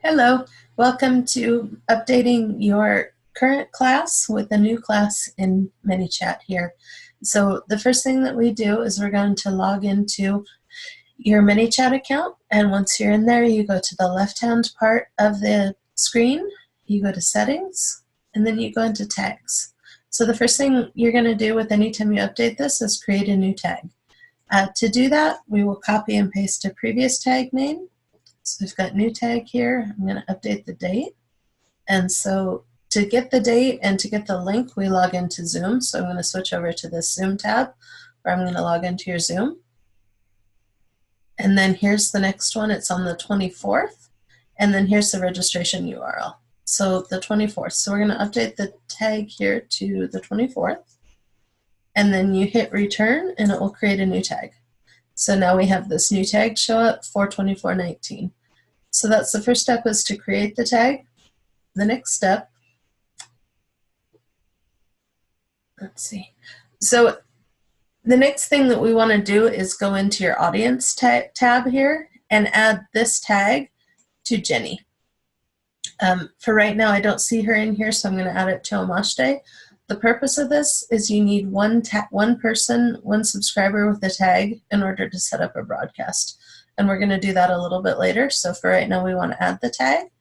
Hello, welcome to updating your current class with a new class in ManyChat here. So the first thing that we do is we're going to log into your ManyChat account, and once you're in there, you go to the left-hand part of the screen, you go to Settings, and then you go into Tags. So the first thing you're going to do with any time you update this is create a new tag. To do that, we will copy and paste a previous tag name. So we've got new tag here. I'm going to update the date. And so to get the date and to get the link, we log into Zoom. So I'm going to switch over to this Zoom tab where I'm going to log into your Zoom. And then here's the next one. It's on the 24th. And then here's the registration URL. So the 24th. So we're going to update the tag here to the 24th. And then you hit return and it will create a new tag. So now we have this new tag show up, 4/24/19. So that's the first step, is to create the tag. The next step, let's see. So the next thing that we want to do is go into your audience tab here and add this tag to Jenny. For right now, I don't see her in here, so I'm going to add it to Amashte. The purpose of this is you need one person, one subscriber with a tag in order to set up a broadcast. And we're going to do that a little bit later. So for right now, we want to add the tag.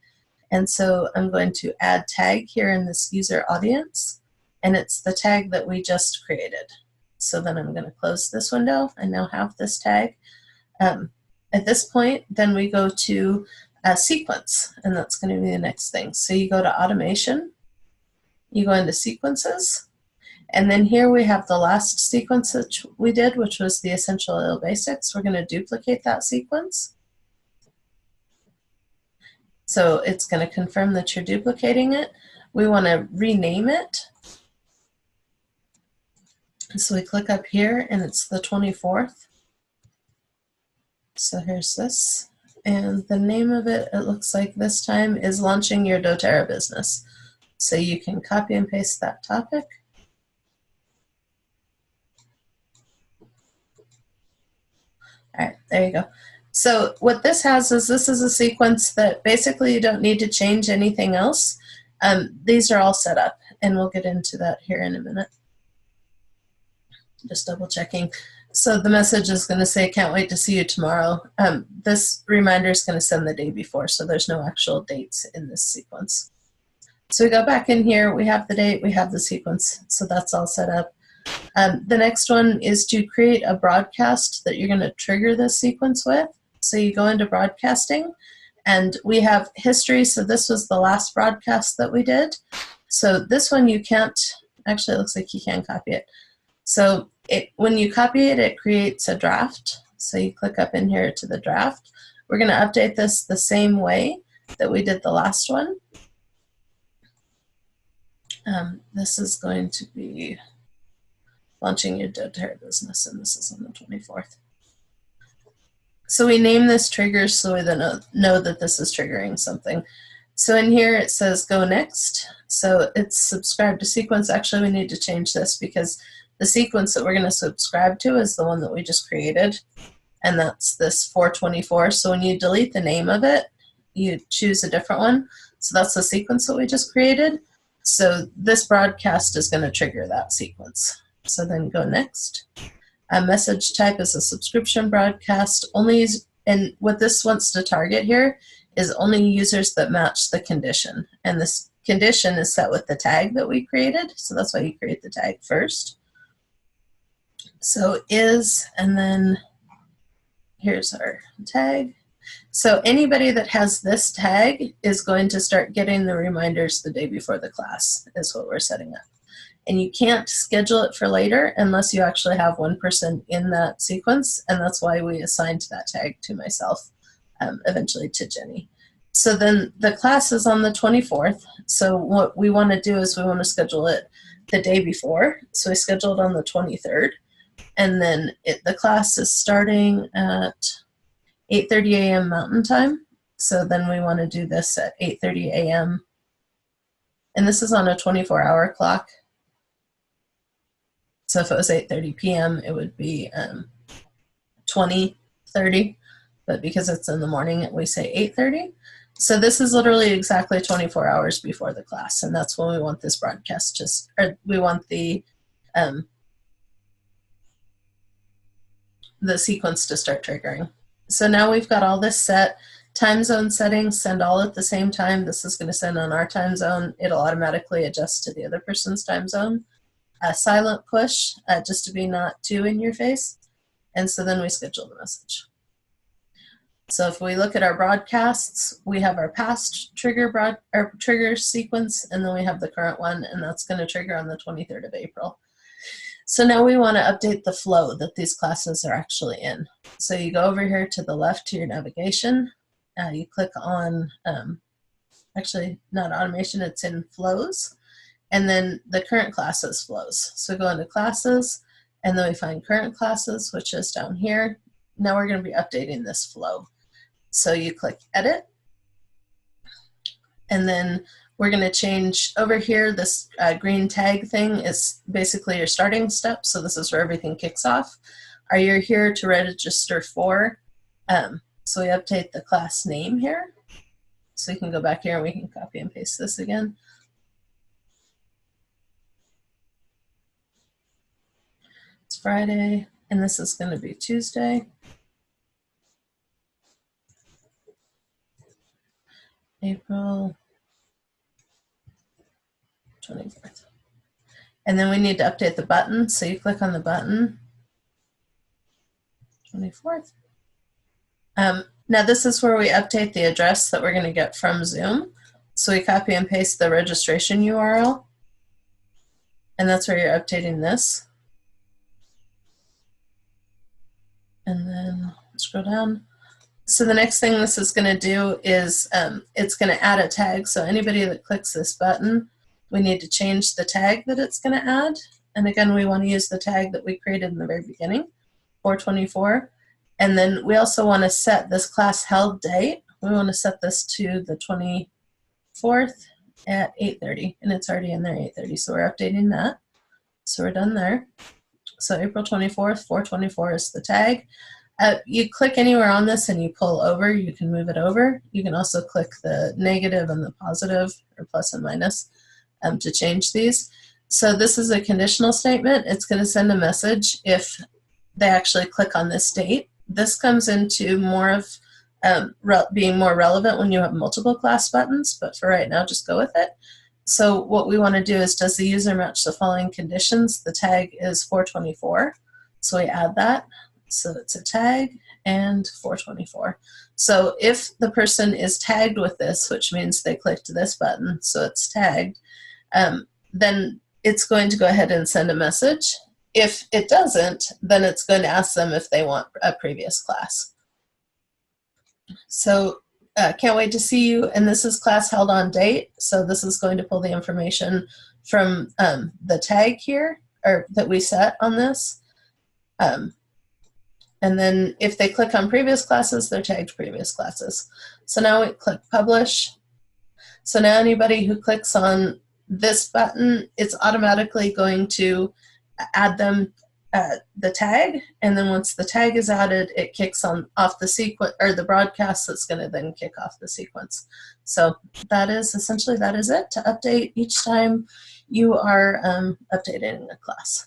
And so I'm going to add tag here in this user audience. And it's the tag that we just created. So then I'm going to close this window. I now have this tag. At this point, then we go to a sequence. And that's going to be the next thing. So you go to automation. You go into sequences, and then here we have the last sequence that we did, which was the essential oil basics. We're going to duplicate that sequence. So it's going to confirm that you're duplicating it. We want to rename it. So we click up here, and it's the 24th. So here's this. And the name of it, it looks like this time, is Launching Your doTERRA Business. So you can copy and paste that topic. All right, there you go. So what this has is this is a sequence that basically you don't need to change anything else. These are all set up, and we'll get into that here in a minute. Just double checking. So the message is going to say, can't wait to see you tomorrow. This reminder is going to send the day before, so there's no actual dates in this sequence. So we go back in here, we have the date, we have the sequence, so that's all set up. The next one is to create a broadcast that you're going to trigger this sequence with. So you go into broadcasting, and we have history, so this was the last broadcast that we did. So this one you can't, actually it looks like you can copy it. So when you copy it, it creates a draft. So you click up in here to the draft. We're going to update this the same way that we did the last one. This is going to be Launching Your doTERRA Business, and this is on the 24th. So we name this triggers so we then know that this is triggering something. So in here it says go next. So it's subscribe to sequence. Actually, we need to change this because the sequence that we're going to subscribe to is the one that we just created, and that's this 4/24. So when you delete the name of it, you choose a different one. So that's the sequence that we just created. So this broadcast is going to trigger that sequence. So then go next. A message type is a subscription broadcast. And what this wants to target here is only users that match the condition. And this condition is set with the tag that we created. So that's why you create the tag first. So is, and then here's our tag. So anybody that has this tag is going to start getting the reminders the day before the class, is what we're setting up. And you can't schedule it for later unless you actually have one person in that sequence, and that's why we assigned that tag to myself, eventually to Jenny. So then the class is on the 24th. So what we want to do is we want to schedule it the day before. So we scheduled on the 23rd, and then the class is starting at 8:30 a.m. Mountain Time. So then we want to do this at 8:30 a.m. And this is on a 24-hour clock. So if it was 8:30 p.m., it would be 20:30. But because it's in the morning, we say 8:30. So this is literally exactly 24 hours before the class, and that's when we want this broadcast or we want the sequence to start triggering. So now we've got all this set. Time zone settings, send all at the same time. This is going to send on our time zone. It'll automatically adjust to the other person's time zone. Silent push, just to be not too in your face. And so then we schedule the message. So if we look at our broadcasts, we have our past trigger sequence, and then we have the current one, and that's going to trigger on the 23rd of April. So now we want to update the flow that these classes are actually in. So you go over here to the left to your navigation. You click on, actually not automation, it's in flows. And then the current classes flows. So we go into classes, and then we find current classes, which is down here. Now we're going to be updating this flow. So you click edit, and then we're going to change over here. This green tag thing is basically your starting step. So this is where everything kicks off. Are you here to register for? So we update the class name here. So you can go back here and we can copy and paste this again. It's Friday, and this is going to be Tuesday. April 24th. And then we need to update the button. So you click on the button, 24th. Now this is where we update the address that we're going to get from Zoom. So we copy and paste the registration URL. And that's where you're updating this. And then scroll down. So the next thing this is going to do is it's going to add a tag. So anybody that clicks this button, we need to change the tag that it's going to add. And again, we want to use the tag that we created in the very beginning, 424. And then we also want to set this class held date. We want to set this to the 24th at 8:30. And it's already in there, 8:30. So we're updating that. So we're done there. So April 24th, 424 is the tag. You click anywhere on this and you pull over, you can move it over. You can also click the negative and the positive, or plus and minus, to change these. So this is a conditional statement. It's going to send a message if they actually click on this date. This comes into more of being more relevant when you have multiple class buttons, but for right now, just go with it. So what we want to do is, does the user match the following conditions? The tag is 424, so we add that. So it's a tag and 424. So if the person is tagged with this, which means they clicked this button, so it's tagged, then it's going to go ahead and send a message. If it doesn't, then it's going to ask them if they want a previous class. So can't wait to see you. And this is class held on date. So this is going to pull the information from the tag here, or that we set on this. And then if they click on previous classes, they're tagged previous classes. So now we click publish. So now anybody who clicks on this button, it's automatically going to add them the tag. And then once the tag is added, it kicks off the sequence, or the broadcast that's going to then kick off the sequence. So that is essentially, that is it to update each time you are updating a class.